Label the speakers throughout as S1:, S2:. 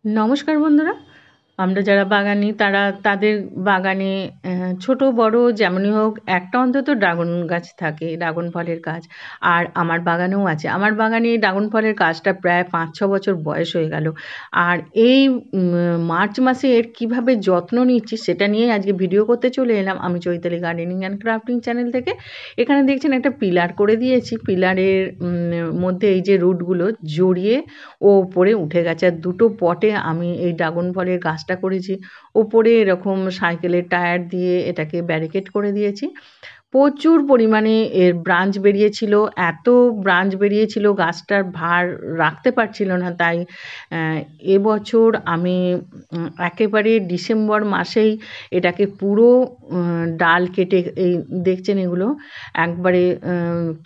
S1: নমস্কার বন্ধুরা, আমরা যারা বাগানি তারা তাদের বাগানে ছোট বড় যেমনই হোক একটা অন্তত ড্রাগন গাছ থাকে, ড্রাগন ফলের গাছ। আর আমার বাগানেও আছে। আমার বাগানে ড্রাগন ফলের গাছটা প্রায় ৫-৬ বছর বয়স হয়ে গেল। আর এই মার্চ মাসে এর কীভাবে যত্ন নিচ্ছি সেটা নিয়েই আজকে ভিডিও করতে চলে এলাম আমি Chaitali gardening and crafting channel থেকে। এখানে দেখছেন একটা পিলার করে দিয়েছি। পিলারের মধ্যে এই যে রুটগুলো জড়িয়ে ও ওপরে উঠে গেছে। আর দুটো পটে আমি এই ড্রাগন ফলের গাছটা করেছি। ওপরে এরকম সাইকেলের টায়ার দিয়ে এটাকে ব্যারিকেড করে দিয়েছি। প্রচুর পরিমাণে এর ব্রাঞ্চ বেরিয়েছিল। এত ব্রাঞ্চ বেরিয়েছিল গাছটার ভার রাখতে পারছিল না। তাই এবছর আমি একেবারে ডিসেম্বর মাসেই এটাকে পুরো ডাল কেটে এই দেখছেন এগুলো একবারে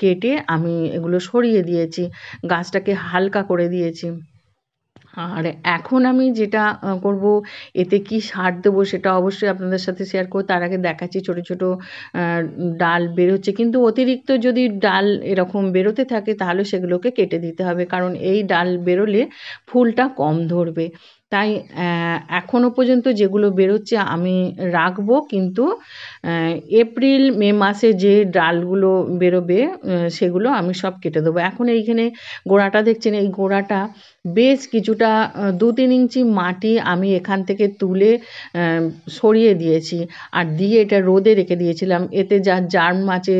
S1: কেটে আমি এগুলো সরিয়ে দিয়েছি। গাছটাকে হালকা করে দিয়েছি। আর এখন আমি যেটা করব, এতে কি সার দেবো সেটা অবশ্যই আপনাদের সাথে শেয়ার করব। তার আগে দেখাচ্ছি ছোট ছোট ডাল বেরোচ্ছে, কিন্তু অতিরিক্ত যদি ডাল এরকম বেরোতে থাকে তাহলে সেগুলোকে কেটে দিতে হবে, কারণ এই ডাল বেরোলে ফুলটা কম ধরবে। তাই এখনও পর্যন্ত যেগুলো বেরোচ্ছে আমি রাখবো, কিন্তু এপ্রিল মে মাসে যে ডালগুলো বেরোবে সেগুলো আমি সব কেটে দেবো। এখন এইখানে গোড়াটা দেখছেন, এই গোড়াটা বেশ কিছুটা ২-৩ ইঞ্চি মাটি আমি এখান থেকে তুলে সরিয়ে দিয়েছি আর দিয়ে এটা রোদে রেখে দিয়েছিলাম। এতে যা জার্ম আছে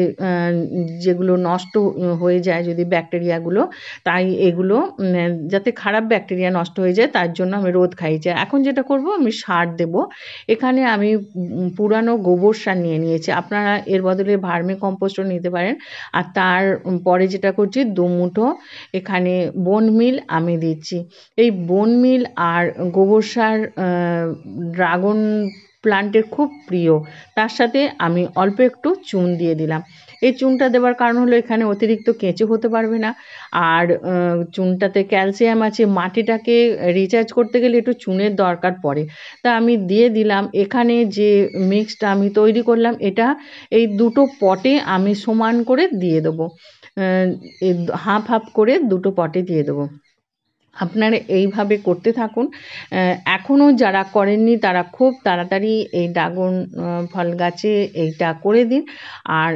S1: যেগুলো নষ্ট হয়ে যায় যদি ব্যাকটেরিয়াগুলো, তাই এগুলো যাতে খারাপ ব্যাকটেরিয়া নষ্ট হয়ে যায় তার জন্য আমি রোদ খাইয়েছি। এখন যেটা করব, আমি সার দেব। এখানে আমি পুরানো গোবর সার নিয়ে নিয়েছি। আপনারা এর বদলে ভার্মি কম্পোস্টও নিতে পারেন। আর তার পরে যেটা করছি, ২ মুঠো এখানে বোন মিল আমি দিচ্ছি। এই বোন মিল আর গোবর সার ড্রাগন প্লান্টের খুব প্রিয়। তার সাথে আমি অল্প একটু চুন দিয়ে দিলাম। এই চুনটা দেওয়ার কারণ হলো এখানে অতিরিক্ত কেঁচো হতে পারবে না। আর চুনটাতে ক্যালসিয়াম আছে, মাটিটাকে রিচার্জ করতে গেলে একটু চুনের দরকার পড়ে। তা আমি দিয়ে দিলাম। এখানে যে মিক্সটা আমি তৈরি করলাম, এটা এই দুটো পটে আমি সমান করে দিয়ে দেবো। এই হাফ হাফ করে দুটো পটে দিয়ে দেবো। আপনারা এইভাবে করতে থাকুন। এখনও যারা করেননি তারা খুব তাড়াতাড়ি এই ড্রাগন ফল গাছে এইটা করে দিন। আর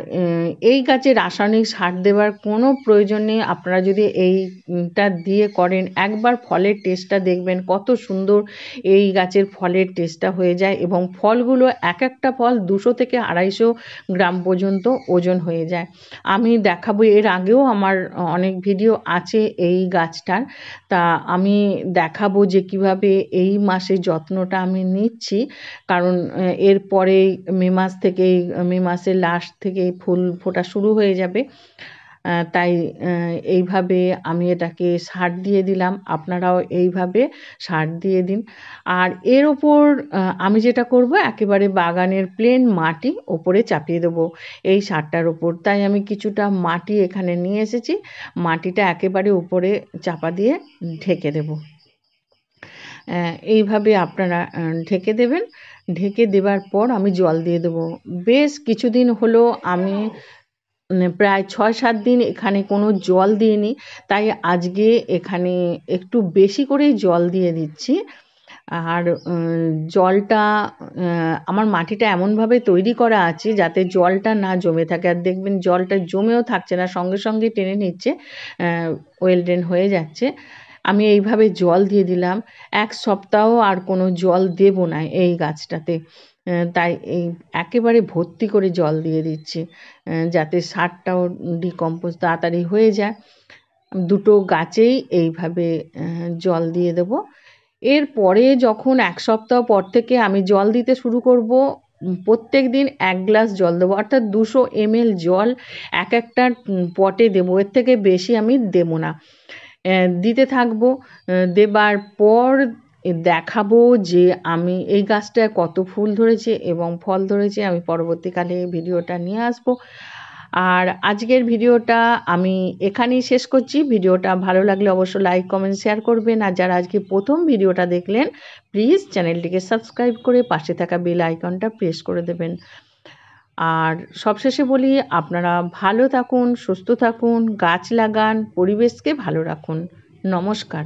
S1: এই গাছে রাসায়নিক সার দেওয়ার কোনো প্রয়োজন নেই। আপনারা যদি এইটা দিয়ে করেন, একবার ফলের টেস্টটা দেখবেন কত সুন্দর এই গাছের ফলের টেস্টটা হয়ে যায়, এবং ফলগুলো এক একটা ফল ২০০ থেকে ২৫০ গ্রাম পর্যন্ত ওজন হয়ে যায়। আমি দেখাবো, এর আগেও আমার অনেক ভিডিও আছে এই গাছটার। তা আমি দেখাবো যে কিভাবে এই মাসে যত্নটা আমি নিচ্ছি, কারণ এরপরেই মে মাসের লাস্ট থেকেই ফুল ফোটা শুরু হয়ে যাবে। তাই এইভাবে আমি এটাকে সার দিয়ে দিলাম। আপনারাও এইভাবে সার দিয়ে দিন। আর এর ওপর আমি যেটা করব, একেবারে বাগানের প্লেন মাটি ওপরে চাপিয়ে দেবো এই সারটার ওপর। তাই আমি কিছুটা মাটি এখানে নিয়ে এসেছি, মাটিটা একেবারে উপরে চাপা দিয়ে ঢেকে দেব। এইভাবে আপনারা ঢেকে দেবেন। ঢেকে দেওয়ার পর আমি জল দিয়ে দেবো। বেশ কিছুদিন হলো আমি প্রায় ৬-৭ দিন এখানে কোনো জল দিইনি, তাই আজকে এখানে একটু বেশি করেই জল দিয়ে দিচ্ছি। আর জলটা আমার মাটিটা এমনভাবে তৈরি করা আছে যাতে জলটা না জমে থাকে। আর দেখবেন জলটা জমেও থাকছে না, সঙ্গে সঙ্গে টেনে নিচ্ছে, ওয়েল ড্রেন হয়ে যাচ্ছে। আমি এইভাবে জল দিয়ে দিলাম। ১ সপ্তাহ আর কোনো জল দেব না এই গাছটাতে। তাই এই একেবারে ভর্তি করে জল দিয়ে দিচ্ছি, যাতে সারটাও ডিকম্পোজ তাড়াতাড়ি হয়ে যায়। দুটো গাছেই এইভাবে জল দিয়ে দেবো। এরপরে যখন ১ সপ্তাহ পর থেকে আমি জল দিতে শুরু করব, প্রত্যেক দিন ১ গ্লাস জল দেবো, অর্থাৎ ২০০ ml জল এক একটা পটে দেবো। এর থেকে বেশি আমি দেবো না। দিতে থাকবো। দেবার পর দেখাবো যে আমি এই গাছটায় কত ফুল ধরেছে এবং ফল ধরেছে। আমি পরবর্তীকালে ভিডিওটা নিয়ে আসবো। আর আজকের ভিডিওটা আমি এখানেই শেষ করছি। ভিডিওটা ভালো লাগলে অবশ্যই লাইক, কমেন্ট, শেয়ার করবেন। আর যারা আজকে প্রথম ভিডিওটা দেখলেন, প্লিজ চ্যানেলটিকে সাবস্ক্রাইব করে পাশে থাকা বেল আইকনটা প্রেস করে দেবেন। আর সবশেষে বলি, আপনারা ভালো থাকুন, সুস্থ থাকুন, গাছ লাগান, পরিবেশকে ভালো রাখুন। নমস্কার।